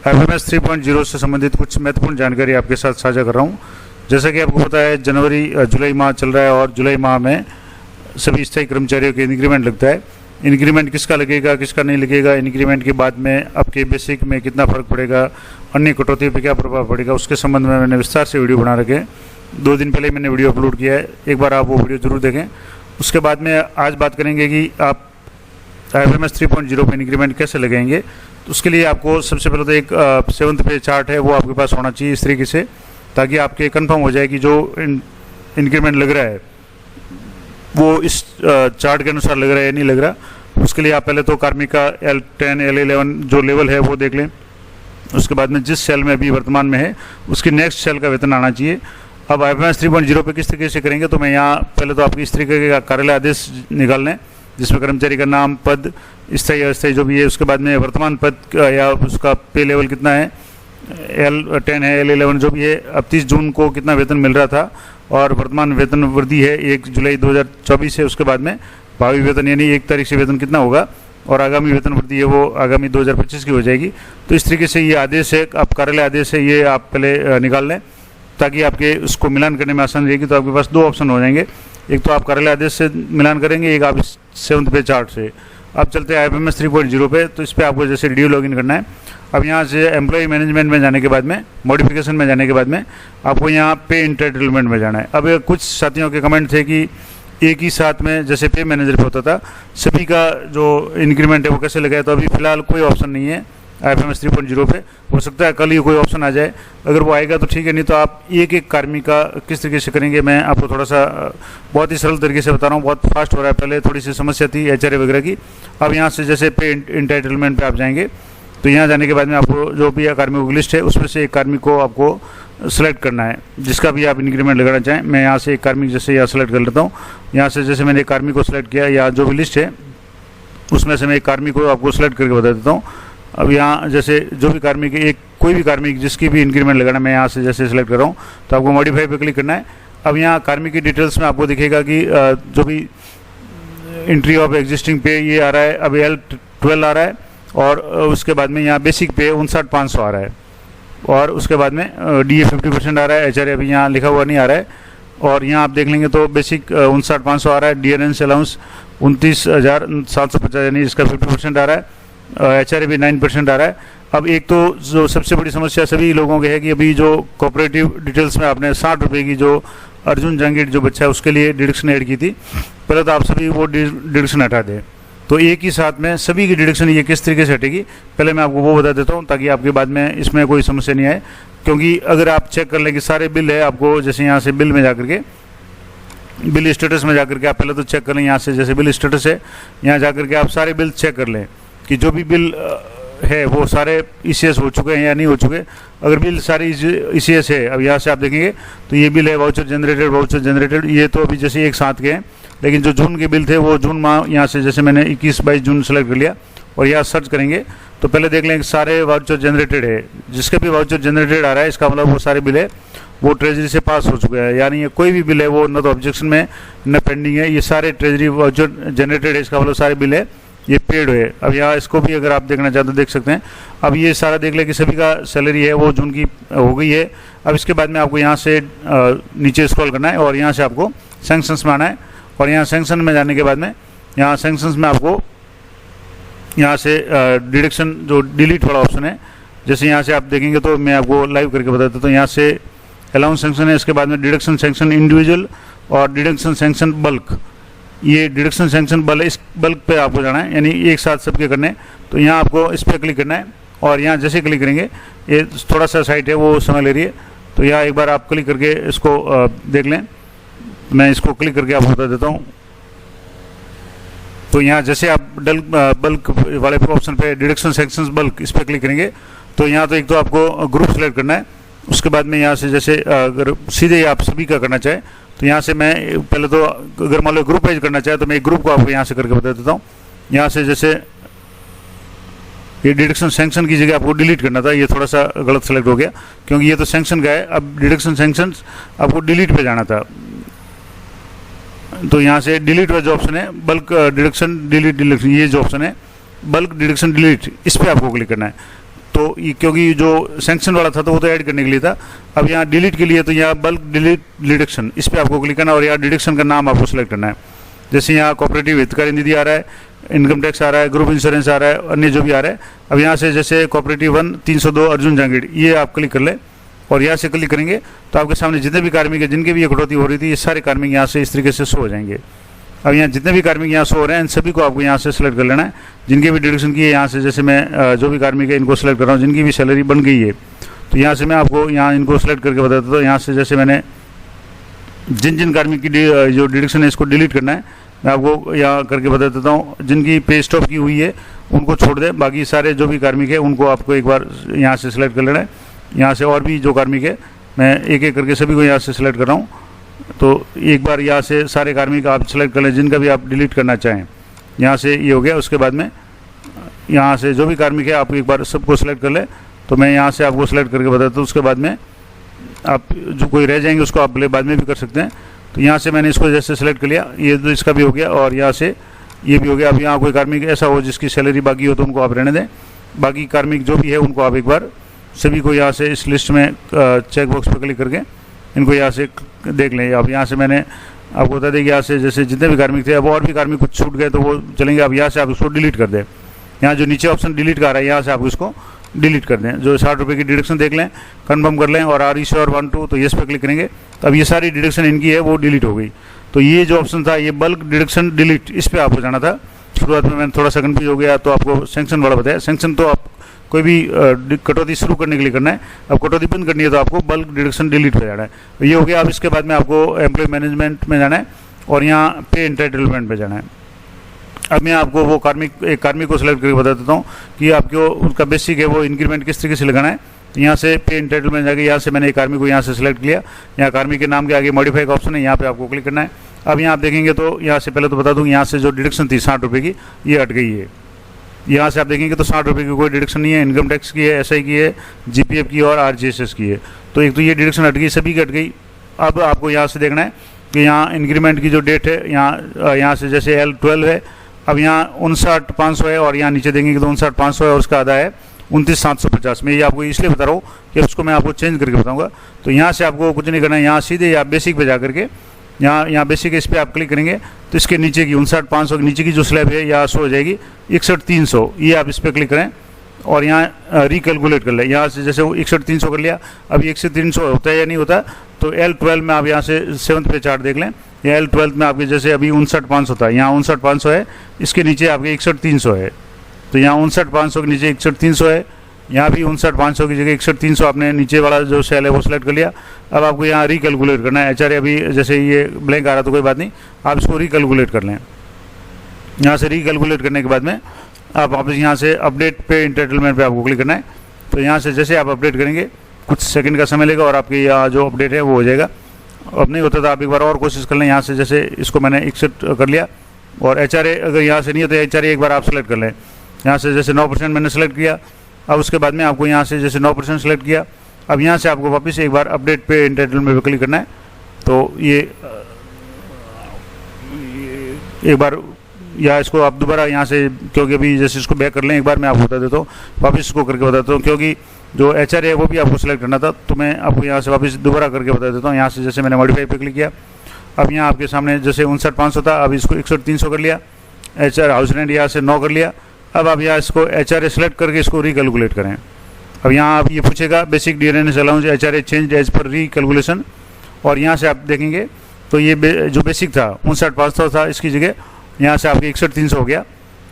FMS 3.0 से संबंधित कुछ महत्वपूर्ण जानकारी आपके साथ साझा कर रहा हूँ। जैसा कि आपको पता है जुलाई माह चल रहा है और जुलाई माह में सभी स्थायी कर्मचारियों के इंक्रीमेंट लगता है। इंक्रीमेंट किसका लगेगा, किसका नहीं लगेगा, इंक्रीमेंट के बाद में आपके बेसिक में कितना फर्क पड़ेगा, अन्य कटौती पर क्या प्रभाव पड़ेगा, उसके संबंध में मैंने विस्तार से वीडियो बना रखे हैं। 2 दिन पहले मैंने वीडियो अपलोड किया है, एक बार आप वो वीडियो जरूर देखें। उसके बाद में आज बात करेंगे कि आप FMS 3.0 पे इंक्रीमेंट कैसे लगाएंगे। तो उसके लिए आपको सबसे पहले तो एक 7th पे चार्ट है वो आपके पास होना चाहिए इस तरीके से, ताकि आपके कंफर्म हो जाए कि जो इंक्रीमेंट लग रहा है वो इस चार्ट के अनुसार लग रहा है या नहीं लग रहा। उसके लिए आप पहले तो कार्मिक का L10 L11 जो लेवल है वो देख लें। उसके बाद में जिस सेल में अभी वर्तमान में है उसकी नेक्स्ट सेल का वेतन आना चाहिए। अब FMS 3.0 पे किस तरीके से करेंगे, तो मैं यहाँ पहले तो आपकी इस तरीके का कार्यालय आदेश निकाल लें जिसमें कर्मचारी का नाम, पद, स्थायी अस्थायी जो भी है, उसके बाद में वर्तमान पद या उसका पे लेवल कितना है, L10 है L11 जो भी है, अब 30 जून को कितना वेतन मिल रहा था और वर्तमान वेतन वृद्धि है 1 जुलाई 2024 से, उसके बाद में भावी वेतन यानी 1 तारीख से वेतन कितना होगा और आगामी वेतन वृद्धि है वो आगामी 2025 की हो जाएगी। तो इस तरीके से ये आदेश है, आप कार्यालय आदेश है, ये आप पहले निकाल लें ताकि आपके उसको मिलान करने में आसान रहेगी। तो आपके पास 2 ऑप्शन हो जाएंगे, एक तो आप कार्यालय आदेश से मिलान करेंगे, एक आप 7th पे चार्ट से। अब चलते हैं FMS 3.0 पे। तो इस पर आपको जैसे डी लॉगिन करना है। अब यहाँ से एम्प्लॉय मैनेजमेंट में जाने के बाद में, मॉडिफिकेशन में जाने के बाद में आपको यहाँ पे इंटाइटलमेंट में जाना है। अब कुछ साथियों के कमेंट थे कि एक ही साथ में जैसे पे मैनेजर पे होता था सभी का जो इंक्रीमेंट है वो कैसे लगाए। तो अभी फिलहाल कोई ऑप्शन नहीं है FMS 3.0 पे, हो सकता है कल ही कोई ऑप्शन आ जाए, अगर वो आएगा तो ठीक है, नहीं तो आप एक एक कार्मिक का किस तरीके से करेंगे मैं आपको थोड़ा सा बहुत ही सरल तरीके से बता रहा हूँ। बहुत फास्ट हो रहा है, पहले थोड़ी सी समस्या थी HRA वगैरह की। अब यहाँ से जैसे पे इंटाइटलमेंट पे आप जाएंगे तो यहाँ जाने के बाद में आपको जो भी कार्मिकों की लिस्ट है उसमें से एक कार्मिक को आपको सेलेक्ट करना है जिसका भी आप इंक्रीमेंट लगाना चाहें। मैं यहाँ से एक कार्मिक जैसे यहाँ सेलेक्ट कर लेता हूँ। यहाँ से जैसे मैंने एक कार्मिक को सिलेक्ट किया या जो भी लिस्ट है उसमें से मैं एक कार्मिक को आपको सेलेक्ट करके बता देता हूँ। अब यहाँ जैसे जो भी कार्मिक एक कोई भी कार्मिक जिसकी भी इंक्रीमेंट लगाना, मैं यहाँ से जैसे सेलेक्ट कर रहा हूँ तो आपको मॉडिफाई पे क्लिक करना है। अब यहाँ कार्मिक की डिटेल्स में आपको दिखेगा कि जो भी एंट्री ऑफ एग्जिस्टिंग पे ये आ रहा है, अब L12 आ रहा है और उसके बाद में यहाँ बेसिक पे 59,500 आ रहा है और उसके बाद में DA 50% आ रहा है, HRA अभी यहाँ लिखा हुआ नहीं आ रहा है। और यहाँ आप देख लेंगे तो बेसिक 59,500 आ रहा है, DNS अलाउंस 29,750 यानी इसका 50% आ रहा है, HRA भी 9% आ रहा है। अब एक तो जो सबसे बड़ी समस्या सभी लोगों की है कि अभी जो कोऑपरेटिव डिटेल्स में आपने 60 रुपये की जो अर्जुन जहांगीर जो बच्चा है उसके लिए डिडक्शन ऐड की थी, पहले तो आप सभी वो डिडक्शन हटा दें। तो एक ही साथ में सभी की डिडक्शन ये किस तरीके से हटेगी पहले मैं आपको वो बता देता हूँ ताकि आपके बाद में इसमें कोई समस्या नहीं आए। क्योंकि अगर आप चेक कर लें कि सारे बिल है, आपको जैसे यहाँ से बिल में जाकर के बिल स्टेटस में जाकर के आप पहले तो चेक कर लें, यहाँ से जैसे बिल स्टेटस है यहाँ जाकर के आप सारे बिल चेक कर लें कि जो भी बिल है वो सारे ECS हो चुके हैं या नहीं हो चुके। अगर बिल सारे ECS है, अब यहाँ से आप देखेंगे तो ये बिल है वाउचर जनरेटेड, ये तो अभी जैसे एक साथ के हैं, लेकिन जो जून के बिल थे वो जून माह यहाँ से जैसे मैंने 21-22 जून सेलेक्ट कर लिया और यहाँ सर्च करेंगे तो पहले देख लें कि सारे वाउचर जनरेटेड है। जिसके भी वाउचर जनरेटेड आ रहा है इसका मतलब वो सारे बिल है वो ट्रेजरी से पास हो चुके हैं, यानी ये कोई भी बिल है वो न तो ऑब्जेक्शन में न पेंडिंग है, ये सारे ट्रेजरी वाउचर जनरेटेड है, इसका मतलब सारे बिल है ये पेड है। अब यहाँ इसको भी अगर आप देखना चाहते तो देख सकते हैं। अब ये सारा देख लें कि सभी का सैलरी है वो जून की हो गई है। अब इसके बाद में आपको यहाँ से नीचे स्क्रॉल करना है और यहाँ से आपको सैंक्शंस में आना है और यहाँ सैंक्शन में जाने के बाद में यहाँ सैंक्शंस में आपको यहाँ से डिडक्शन जो डिलीट वाला ऑप्शन है, जैसे यहाँ से आप देखेंगे तो मैं आपको लाइव करके बता देता हूँ। यहाँ से अलाउंस सैंक्शन है, इसके बाद में डिडक्शन सैंक्शन इंडिविजुअल और डिडक्शन सैंक्शन बल्क, ये डिडक्शन सैंक्शन इस बल्क पे आपको जाना है यानी एक साथ सबके करने। तो यहाँ आपको इस पर क्लिक करना है और यहाँ जैसे क्लिक करेंगे ये थोड़ा सा साइट है वो समय ले रही है, तो यहाँ एक बार आप क्लिक करके इसको देख लें। मैं इसको क्लिक करके आपको बता देता हूँ। तो यहाँ जैसे आप बल्क वाले ऑप्शन पे डिडक्शन सैंक्शंस बल्क इस पर क्लिक करेंगे तो यहाँ तो एक तो आपको ग्रुप सेलेक्ट करना है। उसके बाद में यहाँ से जैसे अगर सीधे आप सभी का करना चाहे तो यहाँ से मैं पहले तो अगर मान लो ग्रुप वाइज करना चाहे तो मैं एक ग्रुप को आपको यहाँ से करके बता देता हूँ। यहाँ से जैसे ये डिडक्शन सैंक्शन की जगह आपको डिलीट करना था, ये थोड़ा सा गलत सेलेक्ट हो गया क्योंकि ये तो सैंक्शन का है, अब डिडक्शन सैंक्शन आपको डिलीट पे जाना था। तो यहाँ से डिलीट वाला जो ऑप्शन है बल्क डिडक्शन डिलीट, ये जो ऑप्शन है बल्क डिडक्शन डिलीट, इस पर आपको क्लिक करना है। तो ये क्योंकि जो सैंक्शन वाला था तो वो तो ऐड करने के लिए था। अब यहाँ डिलीट के लिए तो यहाँ बल्क डिलीट डिडक्शन, इस पर आपको क्लिक करना और यहाँ डिडक्शन का नाम आपको सेलेक्ट करना है। जैसे यहाँ कोऑपरेटिव हितकारी निधि आ रहा है, इनकम टैक्स आ रहा है, ग्रुप इंश्योरेंस आ रहा है, अन्य जो भी आ रहा है। अब यहाँ से जैसे कोऑपरेटिव 1 302 अर्जुन जहांगीर, ये आप क्लिक कर लें और यहाँ से क्लिक करेंगे तो आपके सामने जितने भी कार्मिक है जिनकी भी ये कटौती हो रही थी, ये सारे कार्मिक यहाँ से इस तरीके से शो हो जाएंगे। अब यहाँ जितने भी कार्मिक यहाँ शो हो रहे हैं इन सभी को आपको यहाँ से सेलेक्ट कर लेना है, जिनके भी डिडक्शन की है। यहाँ से जैसे मैं जो भी कार्मिक है इनको सेलेक्ट कर रहा हूँ, जिनकी भी सैलरी बन गई है, तो यहाँ से मैं आपको यहाँ इनको सेलेक्ट करके बता देता हूँ। यहाँ से जैसे मैंने जिन जिन कार्मिक की जो डिडक्शन है इसको डिलीट करना है, मैं आपको यहाँ करके बता देता हूँ। जिनकी पे स्टॉप की हुई है उनको छोड़ दें, बाकी सारे जो भी कार्मिक है उनको आपको एक बार यहाँ से सिलेक्ट कर लेना है। यहाँ से और भी जो कार्मिक है मैं एक एक करके सभी को यहाँ से सिलेक्ट कर रहा हूँ। तो एक बार यहाँ से सारे कार्मिक आप सिलेक्ट कर लें जिनका भी आप डिलीट करना चाहें। यहाँ से ये हो गया। उसके बाद में यहाँ से जो भी कार्मिक है आप एक बार सबको सिलेक्ट कर लें। तो मैं यहाँ से आपको सिलेक्ट करके बताता हूँ। उसके बाद में आप जो कोई रह जाएंगे उसको आप बाद में भी कर सकते हैं। तो यहाँ से मैंने इसको जैसे सेलेक्ट कर लिया, ये तो इसका भी हो गया और यहाँ से ये भी हो गया। अब यहाँ कोई कार्मिक ऐसा हो जिसकी सैलरी बाकी हो तो उनको आप रहने दें, बाकी कार्मिक जो भी है उनको आप एक बार सभी को यहाँ से इस लिस्ट में चेक बॉक्स पर क्लिक करके इनको यहाँ से देख लें। अब यहाँ से मैंने आपको बता दें कि यहाँ से जैसे जितने भी कार्मिक थे, अब और भी कार्मिक कुछ छूट गए तो वो चलेंगे। अब यहाँ से आप उसको डिलीट कर दें। यहाँ जो नीचे ऑप्शन डिलीट का आ रहा है यहाँ से आप उसको डिलीट कर दें। जो 60 रुपये की डिडक्शन देख लें, कन्फर्म कर लें और आर ई और 1 2 तो येस पे क्लिक करेंगे। अब ये सारी डिडक्शन इनकी है वो डिलीट हो गई। तो ये जो ऑप्शन था ये बल्क डिडक्शन डिलीट, इस पर आपको जाना था। शुरुआत में मैंने थोड़ा सा कन्फ्यूज हो गया तो आपको सैंक्शन वाला बताया। सैंक्शन तो आप कोई भी कटौती शुरू करने के लिए करना है, अब कटौती बंद करनी है तो आपको बल्क डिडक्शन डिलीट पे जाना है। तो ये हो गया। अब इसके बाद में आपको एम्प्लॉय मैनेजमेंट में जाना है और यहाँ पे एंटाइटलमेंट में जाना है। अब मैं आपको वो एक कार्मिक को सिलेक्ट करके बता देता हूँ कि आपको उसका बेसिक है वो इंक्रीमेंट किस तरीके से लगाना है। तो यहाँ से पे एंटाइटलमेंट जाके यहाँ से मैंने एक कार्मिक को यहाँ से सिलेक्ट किया। यहाँ कार्मिक के नाम के आगे मॉडिफाई का ऑप्शन है, यहाँ पे आपको क्लिक करना है। अब यहाँ आप देखेंगे तो यहाँ से पहले तो बता दूँ, यहाँ से जो डिडक्शन थी 60 रुपये की ये हट गई है। यहाँ से आप देखेंगे तो 60 रुपये की कोई डिडक्शन नहीं है। इनकम टैक्स की है, SI की है, GPF की और RGSS की है। तो एक तो ये डिडक्शन हट गई, सभी की हट गई। अब आपको यहाँ से देखना है कि यहाँ इंक्रीमेंट की जो डेट है यहाँ से जैसे L12 है, अब यहाँ 59,500 है और यहाँ नीचे देंगे तो 59,500 है और उसका आधा है 29,750 में। ये आपको इसलिए बता रहा हूँ कि उसको मैं आपको चेंज करके बताऊँगा। तो यहाँ से आपको कुछ नहीं करना है, यहाँ सीधे आप बेसिक पे जा करके यहाँ बेसिक इस पर आप क्लिक करेंगे तो इसके नीचे की 59,500 के नीचे की जो स्लैब है यहाँ शो हो जाएगी 61,300, ये आप इस पर क्लिक करें और यहाँ रिकैलकुलेट कर लें। यहाँ से जैसे 61,300 कर लिया, अब 61,300 होता है या नहीं होता। तो L12 में आप यहाँ से 7th पे चार्ट देख लें, या L12 में आपके जैसे अभी 59,500 था, यहाँ 59,500 है, इसके नीचे आपके 61,300 है। तो यहाँ 59,500 के नीचे 61,300 है, यहाँ भी 59,500 की जगह 61,300 आपने नीचे वाला जो सेल है वो सिलेक्ट कर लिया। अब आपको यहाँ रिकैलकुलेट करना है। HRA अभी जैसे ये ब्लैंक आ रहा तो कोई बात नहीं, आप इसको रिकैलकुलेट कर लें। यहाँ से रिकैलकुलेट करने के बाद में आप वापस यहाँ से अपडेट पे एंटाइटलमेंट पे आपको क्लिक करना है। तो यहाँ से जैसे आप अपडेट करेंगे कुछ सेकंड का समय लेगा और आपके यहाँ जो अपडेट है वो हो जाएगा। अब नहीं होता तो आप एक बार और कोशिश कर लें। यहाँ से जैसे इसको मैंने एक्सेप्ट कर लिया और HRA अगर यहाँ से नहीं है तो HRA एक बार आप सेलेक्ट कर लें। यहाँ से जैसे 9% मैंने सेलेक्ट किया। अब उसके बाद में आपको यहाँ से जैसे 9% सेलेक्ट किया। अब यहाँ से आपको वापस एक बार अपडेट पे एंटाइटलमेंट पे क्लिक करना है। तो ये एक बार या इसको आप दोबारा यहाँ से, क्योंकि अभी जैसे इसको बैक कर लें एक बार, मैं आपको बता देता हूँ, वापस इसको करके बताता हूँ, क्योंकि जो HRA है वो भी आपको सेलेक्ट करना था। तो मैं आपको यहाँ से वापस दोबारा करके बता देता हूँ। यहाँ से जैसे मैंने मॉडिफाई पे क्लिक किया, अब यहाँ आपके सामने जैसे 59,500 था, अब इसको 61,300 कर लिया। HR हाउस रेंट यहाँ से 9 कर लिया। अब आप यहाँ इसको HRA सेलेक्ट करके इसको रिकैलकुलेट करें। अब यहाँ आप ये पूछेगा basic dearness allowance HRA change as per recalculation, और यहाँ से आप देखेंगे तो ये जो बेसिक था 59,500 था, इसकी जगह यहाँ से आपके 61,300 हो गया।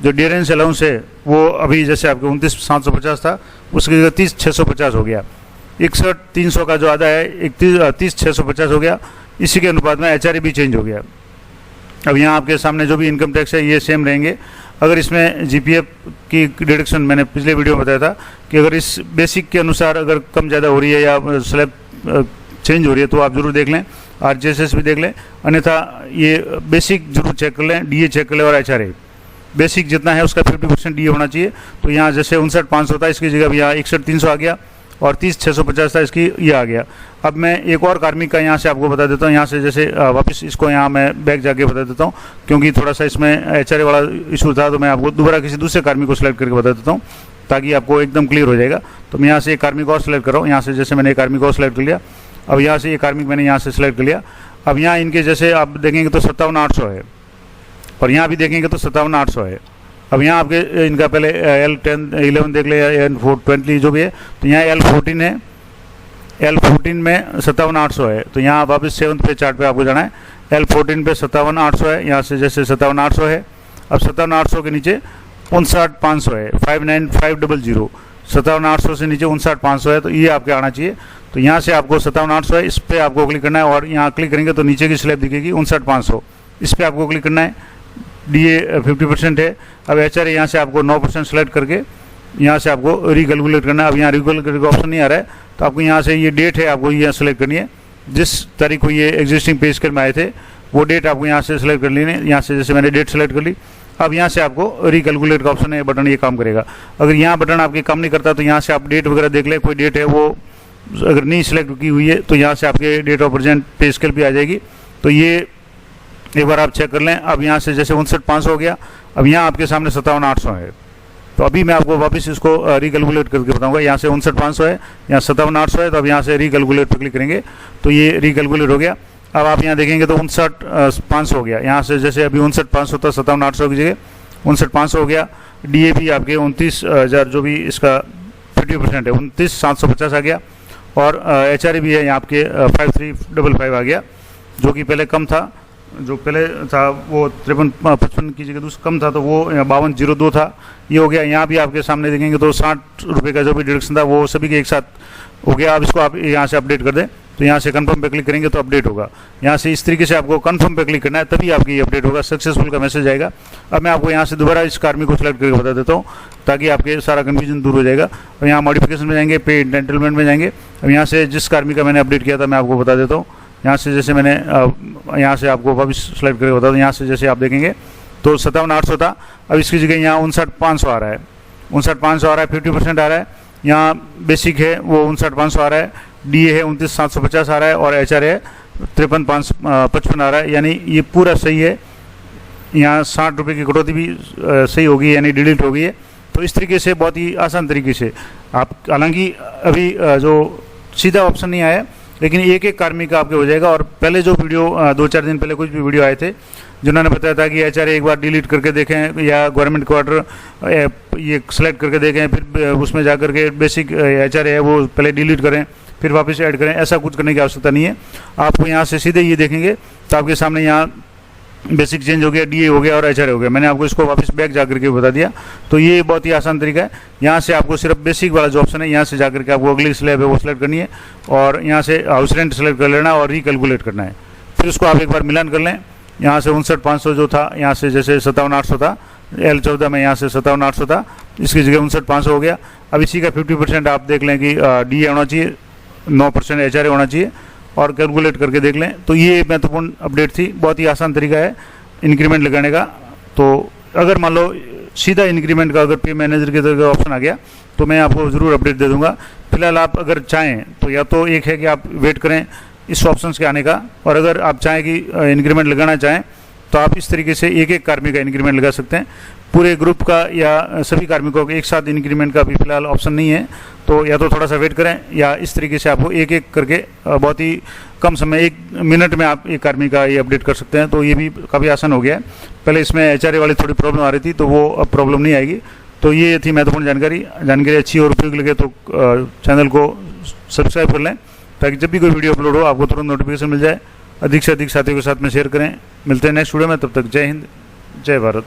जो डियरेंस अलाउंस है वो अभी जैसे आपके 29,750 था, उसकी जगह 30,650 हो गया। 61,300 का जो आधा है 30,650 हो गया। इसी के अनुपात में HRA भी चेंज हो गया। अब यहाँ आपके सामने जो भी इनकम टैक्स है ये सेम रहेंगे। अगर इसमें GPF की डिडक्शन मैंने पिछले वीडियो में बताया था कि अगर इस बेसिक के अनुसार अगर कम ज़्यादा हो रही है या स्लैब चेंज हो रही है तो आप ज़रूर देख लें। RGSS भी देख लें, अन्यथा ये बेसिक जरूर चेक कर लें, DA चेक कर लें और HRA बेसिक जितना है उसका 50% DA होना चाहिए। तो यहाँ जैसे 59,500 था, इसकी जगह अब यहाँ 61,300 आ गया और 30,650 था, इसकी ये आ गया। अब मैं एक और कार्मिक का यहाँ से आपको बता देता हूँ। यहाँ से जैसे वापस इसको यहाँ मैं बैक जाके बता देता हूँ, क्योंकि थोड़ा सा इसमें HRA वाला इशू था, तो मैं आपको दोबारा किसी दूसरे कार्मिक को सिलेक्ट करके बता देता हूँ। ताकि आपको एकदम क्लियर हो जाएगा। तो मैं यहाँ से एक कार्मिक और सेलेक्ट कर रहा हूँ। यहाँ से जैसे मैंने एक कार्मिक और सेलेक्ट कर लिया। अब यहाँ से ये कार्मिक मैंने यहाँ से सिलेक्ट कर लिया। अब यहाँ इनके जैसे आप देखेंगे तो 57,800 है, और यहाँ भी देखेंगे तो 57,800 है। अब यहाँ आपके इनका पहले L10 11 देख ले, L20 जो भी है, तो यहाँ L14 है, L14 में 57,800 है। तो यहाँ वापस 7th पे चार्ट पे आपको जाना है, L14 पे 57,800 है, यहाँ से जैसे 57,800 है। अब 57,800 के नीचे 59,500 है, 59,500, 57,800 से नीचे 59,500 है, तो ये आपके आना चाहिए। तो यहाँ से आपको 57,800 है, इस पर आपको क्लिक करना है, और यहाँ क्लिक करेंगे तो नीचे की स्लैब दिखेगी 59,500, इस पर आपको क्लिक करना है। DA 50% है। अब HR यहाँ से आपको 9% सेलेक्ट करके यहाँ से आपको रिकैलकुलेट करना है। अब यहाँ रिकैलकुलेट का ऑप्शन नहीं आ रहा है, तो आपको यहाँ से ये डेट है आपको यहाँ सेलेक्ट करनी है, जिस तारीख को ये एग्जिस्टिंग पे स्केल में आए थे वो डेट आपको यहाँ से सेलेक्ट कर लेनी है। यहाँ से जैसे मैंने डेट सेलेक्ट कर ली। अब यहाँ से आपको रिकैलकुलेट का ऑप्शन है, बटन ये काम करेगा। अगर यहाँ बटन आपके काम नहीं करता तो यहाँ से आप डेट वगैरह देख ले, कोई डेट है वो अगर नहीं सिलेक्ट की हुई है तो यहाँ से आपके date of present pay scale भी आ जाएगी। तो ये एक बार आप चेक कर लें। अब यहाँ से जैसे 59,500 हो गया, अब यहाँ आपके सामने 57,800 है। तो अभी मैं आपको वापस इसको रिकैलकुलेट करके बताऊंगा। यहाँ से 59,500 है, यहाँ 57,800 है, तो अब यहाँ से रिकैलकुलेट पर क्लिक करेंगे तो ये रिकैलकुलेट हो गया। अब आप यहाँ देखेंगे तो 59,500 हो गया। यहाँ से जैसे अभी 59,500 था, 57,800 की जगह 59,500 हो गया। DA भी आपके 29,000 जो भी इसका 50% है 29,750 आ गया, और HRA भी है यहाँ आपके 5355 आ गया, जो कि पहले कम था। जो पहले था वो 5355 की जगह दूसरा कम था, तो वो 5202 था, ये हो गया। यहाँ भी आपके सामने देखेंगे तो 60 रुपये का जो भी डिडक्शन था वो सभी के एक साथ हो गया। अब इसको आप यहाँ से अपडेट कर दें, तो यहाँ से कंफर्म पे क्लिक करेंगे तो अपडेट होगा। यहाँ से इस तरीके से आपको कंफर्म पे क्लिक करना है, तभी आपकी अपडेट होगा, सक्सेसफुल का मैसेज आएगा। अब मैं आपको यहाँ से दोबारा इस कार्मिक को सिलेक्ट करके बता देता हूँ, ताकि आपके सारा कन्फ्यूजन दूर हो जाएगा। और यहाँ मॉडिफिकेशन में जाएंगे, पे एंटाइटलमेंट में जाएंगे। अब यहाँ से जिस कार्मिक का मैंने अपडेट किया था मैं आपको बता देता हूँ। यहाँ से जैसे मैंने यहाँ से आपको वापस सेलेक्ट करके बता दूँ। यहाँ से जैसे आप देखेंगे तो 57,800 था, अब इसकी जगह यहाँ 59,500 आ रहा है, 59,500 आ रहा है, 50% आ रहा है। यहाँ बेसिक है वो 59,500 आ रहा है, DA है 29,750 आ रहा है, और HR है 53,555 आ रहा है। यानी ये पूरा सही है। यहाँ 60 रुपये की कटौती भी सही होगी, यानी डिलीट हो गई है। तो इस तरीके से बहुत ही आसान तरीके से आप, हालांकि अभी जो सीधा ऑप्शन नहीं आया, लेकिन एक एक कार्मिक का आपके हो जाएगा। और पहले जो वीडियो 2-4 दिन पहले कुछ भी वीडियो आए थे जिन्होंने बताया था कि HRA एक बार डिलीट करके देखें, या गवर्नमेंट क्वार्टर ये सेलेक्ट करके देखें, फिर उसमें जा करके बेसिक HRA है वो पहले डिलीट करें फिर वापस ऐड करें, ऐसा कुछ करने की आवश्यकता नहीं है। आपको यहाँ से सीधे ये देखेंगे तो आपके सामने यहाँ बेसिक चेंज हो गया, DA हो गया और HRA हो गया। मैंने आपको इसको वापस बैक जा करके बता दिया। तो ये बहुत ही आसान तरीका है। यहाँ से आपको सिर्फ बेसिक वाला जो ऑप्शन है यहाँ से जाकर के आपको अगली स्लैब है वो सिलेक्ट करनी है, और यहाँ से हाउस रेंट सेलेक्ट कर लेना और रिकैलकुलेट करना है। फिर उसको आप एक बार मिलान कर लें। यहाँ से 59,500 जो था, यहाँ से जैसे 57,800 था, L14 में यहाँ से 57,800 था, इसकी जगह 59,500 हो गया। अब इसी का 50% आप देख लें कि DA होना चाहिए, 9% HRA होना चाहिए, और कैलकुलेट करके देख लें। तो ये महत्वपूर्ण अपडेट थी। बहुत ही आसान तरीका है इंक्रीमेंट लगाने का। तो अगर मान लो सीधा इंक्रीमेंट का अगर पे मैनेजर के तरह का ऑप्शन आ गया तो मैं आपको ज़रूर अपडेट दे दूंगा। फिलहाल आप अगर चाहें तो या तो एक है कि आप वेट करें इस ऑप्शन के आने का, और अगर आप चाहें कि इंक्रीमेंट लगाना चाहें तो आप इस तरीके से एक एक कार्मिक का इंक्रीमेंट लगा सकते हैं। पूरे ग्रुप का या सभी कार्मिकों के एक साथ इंक्रीमेंट का भी फिलहाल ऑप्शन नहीं है। तो या तो थोड़ा सा वेट करें, या इस तरीके से आपको एक एक करके बहुत ही कम समय 1 मिनट में आप एक कार्मिक का ये अपडेट कर सकते हैं। तो ये भी काफ़ी आसान हो गया है। पहले इसमें HRA वाली थोड़ी प्रॉब्लम आ रही थी, तो वो अब प्रॉब्लम नहीं आएगी। तो ये थी महत्वपूर्ण जानकारी अच्छी और उपयोगी लगे तो चैनल को सब्सक्राइब कर लें, ताकि जब भी कोई वीडियो अपलोड हो आपको तुरंत नोटिफिकेशन मिल जाए। अधिक से अधिक साथियों के साथ में शेयर करें। मिलते हैं नेक्स्ट वीडियो में, तब तक जय हिंद, जय भारत।